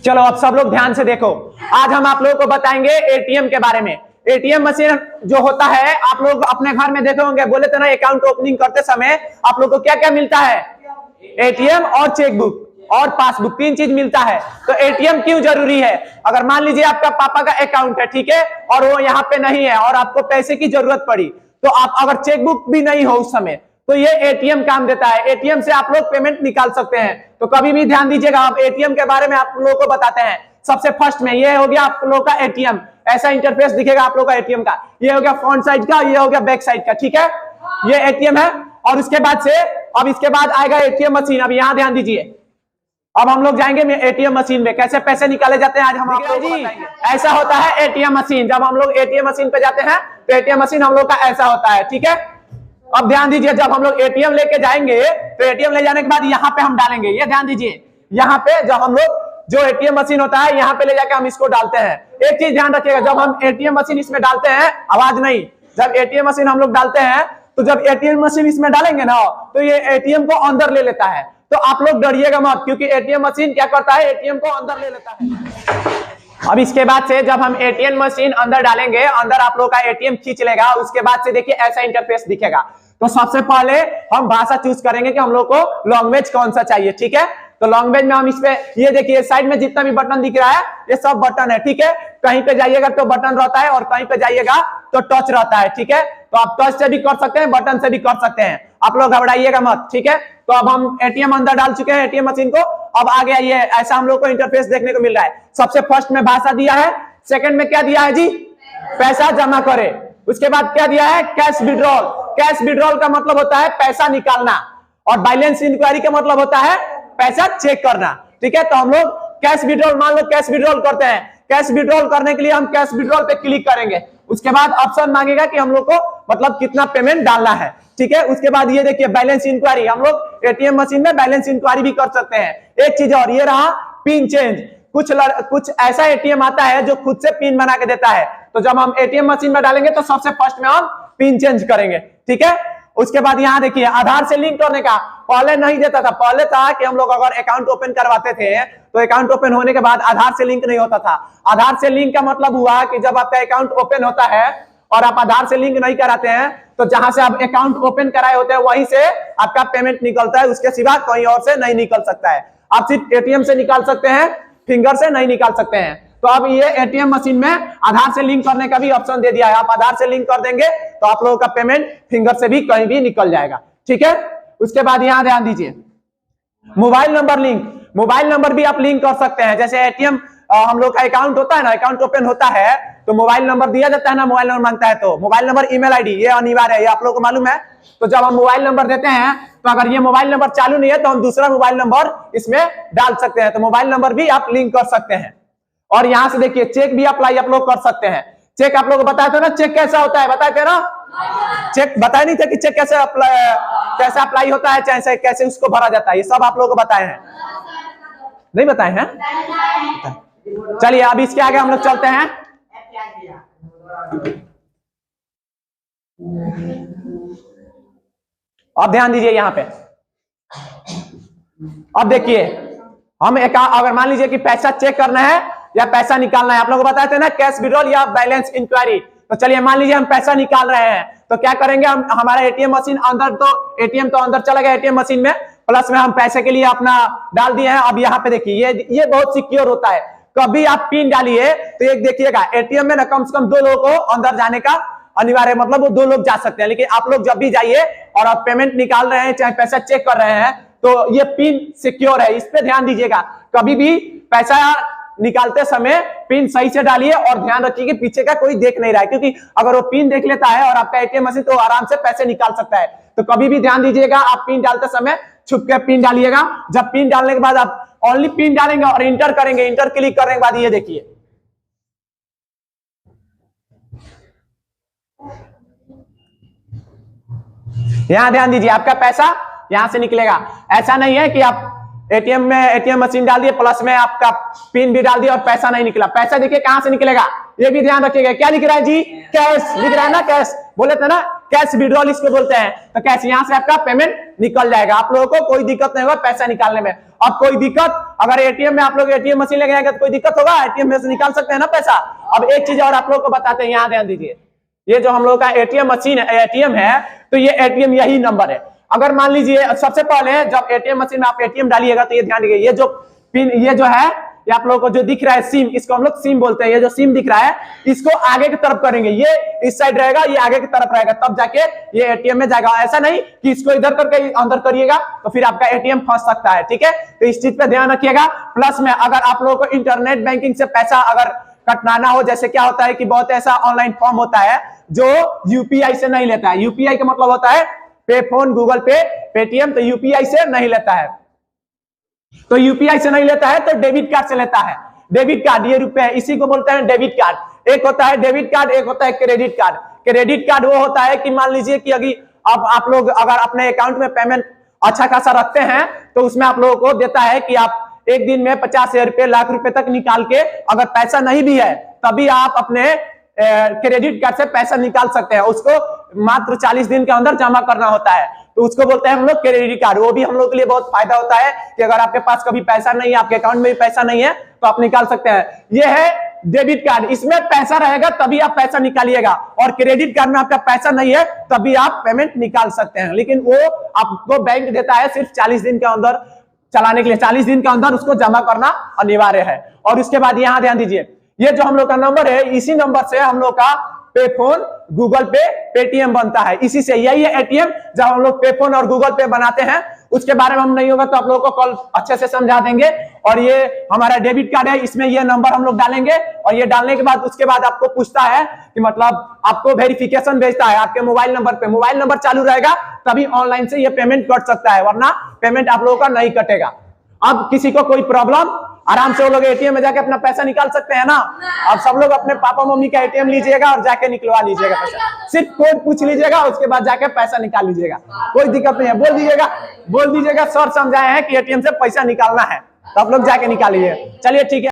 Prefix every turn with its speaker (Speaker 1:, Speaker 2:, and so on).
Speaker 1: चलो अब सब लोग ध्यान से देखो, आज हम आप लोगों को बताएंगे एटीएम के बारे में। एटीएम मशीन जो होता है, आप लोग अपने घर में देखे होंगे, बोले थे ना अकाउंट ओपनिंग करते समय आप लोग को क्या क्या मिलता है? एटीएम और चेकबुक और पासबुक, तीन चीज मिलता है। तो एटीएम क्यों जरूरी है? अगर मान लीजिए आपका पापा का अकाउंट है, ठीक है, और वो यहाँ पे नहीं है और आपको पैसे की जरूरत पड़ी, तो आप अगर चेकबुक भी नहीं हो उस समय, तो ये एटीएम काम देता है। एटीएम से आप लोग पेमेंट निकाल सकते हैं। तो कभी भी ध्यान दीजिएगा, आप एटीएम के बारे में आप लोगों को बताते हैं। सबसे फर्स्ट में ये हो गया आप लोगों का एटीएम, ऐसा इंटरफेस दिखेगा आप लोगों का एटीएम का। ये हो गया फ्रंट साइड का, ये हो गया बैक साइड का, ठीक है, ये एटीएम है। और उसके बाद से अब इसके बाद आएगा एटीएम मशीन। अब यहाँ ध्यान दीजिए, अब हम लोग जाएंगे एटीएम मशीन में, कैसे पैसे निकाले जाते हैं आज हम आप लोगों को बताएंगे। ऐसा होता है एटीएम मशीन। जब हम लोग एटीएम मशीन पे जाते हैं तो एटीएम मशीन हम लोग का ऐसा होता है, ठीक है। अब ध्यान दीजिए, जब हम लोग एटीएम लेके जाएंगे तो एटीएम ले जाने के बाद यहाँ पे हम डालेंगे, ये ध्यान दीजिए, यहाँ पे जब हम लोग जो एटीएम मशीन होता है यहाँ पे ले जाके हम इसको डालते हैं। एक चीज ध्यान रखिएगा, जब हम एटीएम मशीन इसमें डालते हैं, आवाज नहीं, जब एटीएम मशीन हम लोग डालते हैं तो जब एटीएम मशीन इसमें डालेंगे ना तो ये एटीएम को अंदर ले लेता है। तो आप लोग डरिएगा मत, क्योंकि एटीएम मशीन क्या करता है, एटीएम को अंदर ले लेता है। अब इसके बाद से जब हम एटीएम मशीन अंदर डालेंगे, अंदर आप लोग का एटीएम खींच लेगा। उसके बाद से देखिए ऐसा इंटरफेस दिखेगा। तो सबसे पहले हम भाषा चूज करेंगे कि हम लोग को लैंग्वेज कौन सा चाहिए, ठीक है। तो लैंग्वेज में हम इस पे, ये देखिए साइड में जितना भी बटन दिख रहा है ये सब बटन है, ठीक है। कहीं पे जाइएगा तो बटन रहता है और कहीं पे जाइएगा तो टच रहता है, ठीक है। तो आप टच से भी कर सकते हैं, बटन से भी कर सकते हैं, आप लोग घबराइएगा मत, ठीक है। तो अब हम एटीएम अंदर डाल चुके हैं एटीएम मशीन को। अब आ गया ये ऐसा हम लोग को इंटरफेस देखने को मिल रहा है। सबसे फर्स्ट में भाषा दिया है, सेकंड में क्या दिया है जी, पैसा जमा करे। उसके बाद क्या दिया है, कैश विड्रॉल। कैश विड्रॉल का मतलब होता है पैसा निकालना, और बैलेंस इंक्वायरी का मतलब होता है पैसा चेक करना, ठीक है। तो हम लोग कैश विड्रॉल, मान लो कैश विड्रॉल करते हैं, कैश विड्रॉल करने के लिए हम कैश विड्रॉल पे क्लिक करेंगे। उसके बाद ऑप्शन मांगेगा कि हम लोग को मतलब कितना पेमेंट डालना है, ठीक है। उसके बाद ये देखिए बैलेंस इंक्वायरी, हम लोग एटीएम मशीन में बैलेंस इंक्वायरी भी कर सकते हैं। एक चीज और, ये रहा पिन चेंज। कुछ ऐसा एटीएम आता है जो खुद से पिन बना के देता है। तो जब हम एटीएम मशीन में डालेंगे तो सबसे फर्स्ट में हम पिन चेंज करेंगे, ठीक है। उसके बाद यहाँ देखिए आधार से लिंक करने का, पहले नहीं देता था। पहले था कि हम लोग अगर अकाउंट ओपन करवाते थे तो अकाउंट ओपन होने के बाद आधार से लिंक नहीं होता था। आधार से लिंक का मतलब हुआ कि जब आपका अकाउंट ओपन होता है और आप आधार से लिंक नहीं कराते हैं तो जहां से आप अकाउंट ओपन कराए होते हैं वहीं से आपका पेमेंट निकलता है, उसके सिवा कहीं और से नहीं निकल सकता है। आप सिर्फ एटीएम से निकाल सकते हैं, फिंगर से नहीं निकाल सकते हैं। तो अब ये एटीएम मशीन में आधार से लिंक करने का भी ऑप्शन दे दिया है। आप आधार से लिंक कर देंगे तो आप लोगों का पेमेंट फिंगर से भी कहीं भी निकल जाएगा, ठीक है। उसके बाद यहाँ ध्यान दीजिए, mobile number link. Mobile number भी आप लिंक कर सकते हैं। जैसे एटीएम हम लोग का अकाउंट होता है ना, अकाउंट ओपन होता है तो मोबाइल नंबर दिया जाता है ना, मोबाइल नंबर मांगता है। तो मोबाइल नंबर, ईमेल आईडी, ये अनिवार्य है, ये आप लोग को मालूम है। तो जब हम मोबाइल नंबर देते हैं तो अगर ये मोबाइल नंबर चालू नहीं है तो हम दूसरा मोबाइल नंबर इसमें डाल सकते हैं। तो मोबाइल नंबर भी आप लिंक कर सकते हैं। और यहां से देखिए चेक भी अप्लाई आप लोग कर सकते हैं। चेक आप लोग को बताए थे ना, चेक कैसा होता है, बताए थे ना, चेक बताए नहीं थे कि चेक कैसे अप्लाई होता है, चाहे कैसे उसको भरा जाता है, ये सब आप लोगों को बताए हैं, नहीं बताए हैं? चलिए अब इसके आगे हम लोग चलते हैं। अब ध्यान दीजिए यहाँ पे, अब देखिए हम अगर मान लीजिए कि पैसा चेक करना है या पैसा निकालना है, आप लोगों को बताए थे ना कैश विड्रॉल या बैलेंस इंक्वायरी। तो चलिए मान लीजिए हम पैसा निकाल रहे हैं तो क्या करेंगे, हम हमारा एटीएम मशीन अंदर, तो एटीएम तो अंदर चला गया एटीएम मशीन में, प्लस में हम पैसे के लिए अपना डाल दिए हैं। अब यहाँ पे देखिए ये बहुत सिक्योर होता है। कभी आप पिन डालिए तो एक देखिएगा एटीएम में ना कम से कम 2 लोगों को अंदर जाने का अनिवार्य, मतलब वो 2 लोग जा सकते हैं। लेकिन आप लोग जब भी जाइए और आप पेमेंट निकाल रहे हैं चाहे पैसा चेक कर रहे हैं तो ये पिन सिक्योर है, इस पे ध्यान दीजिएगा। कभी भी पैसा निकालते समय पिन सही से डालिए और ध्यान रखिए कि पीछे का कोई देख नहीं रहा है, क्योंकि अगर वो पिन देख लेता है और आपका एटीएम मशीन तो आराम से पैसे निकाल सकता है। तो कभी भी ध्यान दीजिएगा, आप पिन डालते समय छुप के पिन डालिएगा। जब पिन डालने के बाद आप ओनली पिन डालेंगे और इंटर करेंगे, इंटर क्लिक करने के बाद ये देखिए यहां ध्यान दीजिए, आपका पैसा यहां से निकलेगा। ऐसा नहीं है कि आप एटीएम में एटीएम मशीन डाल दिए प्लस में आपका पिन भी डाल दिया और पैसा नहीं निकला। पैसा देखिए कहां से निकलेगा, ये भी ध्यान रखिएगा। क्या लिख रहा है जी, कैश लिख रहा है ना, कैश बोले थे ना, कैश विड्रॉल इसको बोलते हैं। तो कैश, यहां से आपका पेमेंट निकल जाएगा, आप लोगों को कोई दिक्कत नहीं होगा पैसा निकालने में। अब कोई दिक्कत, अगर एटीएम में आप लोग एटीएम मशीन लेके आएंगे तो कोई दिक्कत होगा? एटीएम में से निकाल सकते हैं ना पैसा। अब एक चीज और आप लोग को बताते हैं, यहाँ ध्यान दीजिए, ये जो हम लोग का एटीएम मशीन है, एटीएम है, तो ये एटीएम यही नंबर है। अगर मान लीजिए सबसे पहले जब एटीएम मशीन में आप एटीएम डालिएगा तो ये ध्यान दीजिए, ये जो पिन, ये जो है, ये आप लोगों को जो दिख रहा है सिम, इसको हम लोग सिम बोलते हैं। ये जो सिम दिख रहा है इसको आगे की तरफ करेंगे, ये इस साइड रहेगा, ये आगे की तरफ रहेगा, तब जाके ये एटीएम में जाएगा। ऐसा नहीं कि इसको इधर करके अंदर करिएगा तो फिर आपका एटीएम फंस सकता है, ठीक है। तो इस चीज पे ध्यान रखिएगा। प्लस में अगर आप लोगों को इंटरनेट बैंकिंग से पैसा अगर कटवाना हो, जैसे क्या होता है कि बहुत ऐसा ऑनलाइन फॉर्म होता है जो यूपीआई से नहीं लेता है। यूपीआई का मतलब होता है पे फोन, गूगल पे, पेटीएम, तो यूपीआई से नहीं लेता है। तो यूपीआई से नहीं लेता है तो डेबिट कार्ड से लेता है। डेबिट कार्ड, ये रुपए है, इसी को बोलते हैं डेबिट कार्ड। एक होता है डेबिट कार्ड, एक होता है क्रेडिट कार्ड। क्रेडिट कार्ड वो होता है कि मान लीजिए कि अभी अब आप लोग अगर अपने अकाउंट में पेमेंट अच्छा खासा रखते हैं तो उसमें आप लोगों को देता है कि आप एक दिन में 50,000 रुपए, लाख रुपए तक निकाल के, अगर पैसा नहीं भी है तभी आप अपने क्रेडिट कार्ड से पैसा निकाल सकते हैं। उसको मात्र 40 दिन के अंदर जमा करना होता है, तो उसको बोलते हैं हम लोग क्रेडिट कार्ड। वो भी हम लोग के लिए बहुत फायदा होता है कि अगर आपके पास कभी पैसा नहीं है, आपके अकाउंट में भी पैसा नहीं है, तो आप निकाल सकते हैं। ये है डेबिट कार्ड, इसमें पैसा रहेगा तभी आप पैसा निकालिएगा, और क्रेडिट कार्ड में आपका पैसा नहीं है तभी आप पेमेंट निकाल सकते हैं। लेकिन वो आपको बैंक देता है सिर्फ 40 दिन के अंदर चलाने के लिए, 40 दिन के अंदर उसको जमा करना अनिवार्य है। और उसके बाद यहाँ ध्यान दीजिए, ये जो हम लोग का नंबर है, इसी नंबर से हम लोग का पे फोन, गूगल पे, पेटीएम बनता है। इसी से, यही है एटीएम। जब हम लोग पे फोन और गूगल पे बनाते हैं, उसके बारे में हम नहीं होगा तो आप लोगों को कल अच्छे से समझा देंगे। और ये हमारा डेबिट कार्ड है, इसमें ये नंबर हम लोग डालेंगे, और ये डालने के बाद उसके बाद आपको पूछता है कि मतलब आपको वेरिफिकेशन भेजता है आपके मोबाइल नंबर पे। मोबाइल नंबर चालू रहेगा तभी ऑनलाइन से ये पेमेंट कट सकता है, वरना पेमेंट आप लोगों का नहीं कटेगा। अब किसी को कोई प्रॉब्लम, आराम से वो लोग एटीएम में जाके अपना पैसा निकाल सकते हैं ना। अब सब लोग अपने पापा मम्मी का एटीएम लीजिएगा और जाके निकलवा लीजिएगा पैसा, सिर्फ कोड पूछ लीजिएगा, उसके बाद जाके पैसा निकाल लीजिएगा, कोई दिक्कत नहीं है। बोल दीजिएगा सर समझाए हैं कि एटीएम से पैसा निकालना है, तो आप लोग जाके निकालिए। चलिए ठीक है।